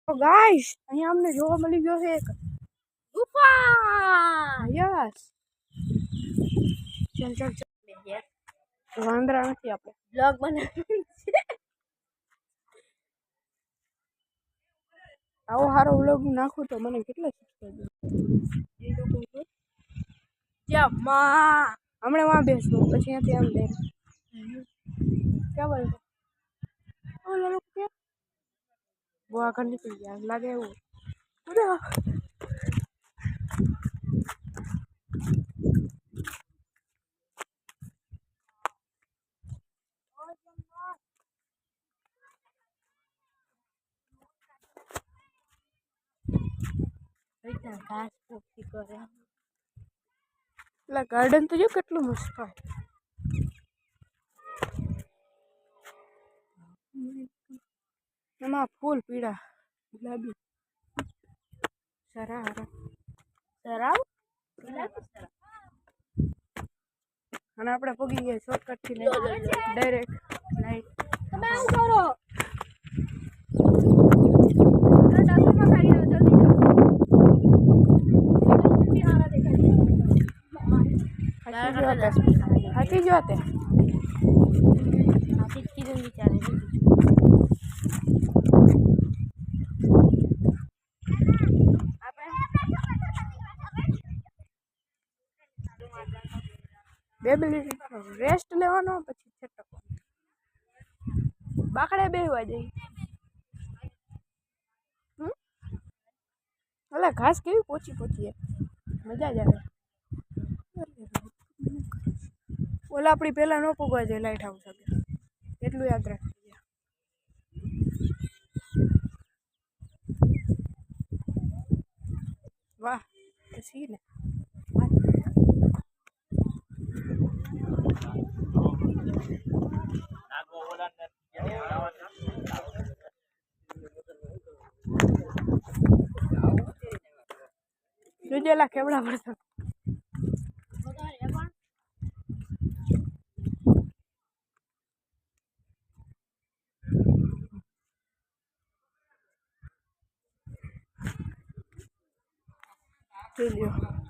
તો ગાઈસ અહીંયા અમને જોવા મળી ગયો છે એક ગુફા. યસ ચાલ ચાલ ચાલ વાંદરા નથી આપણે બ્લોગ બનાવી આવો સારો વ્લોગ નાખું તો મને કેટલા સબસ્ક્રાઇબર જમા હમણાં વहाँ બેસવું પછી અહીંયાથી આમ દે ક્યાં બોલતો ઓલો લોકો ક્યાં वो आकर निकल गया लगे वो घास पोखी करे એટલે ગાર્ડન તો જો કેટલું મસ્ત હોય એમાં ફૂલ પીળા ગુલાબી સરા સરાવ અને આપણે પગી ગયા શોર્ટકટ થી ડાયરેક્ટ લાઈટ તમે આમ કરો હાથી જોતે હાથી કીધું વિચારે બે મિનિટ રેસ્ટ લેવાનો પછી છટકો બાકડે બેહવા જઈ ઓલા ઘાસ કેવી પોચી પોચી મજા જ આવે ઓલા આપણી પેલા નો પૂગવા જાય લાઈટ હાઉસ એટલું યાદ રાખજો વાહ પછી ને જોજેલા કેવડા પડતા જોઈ લ્યો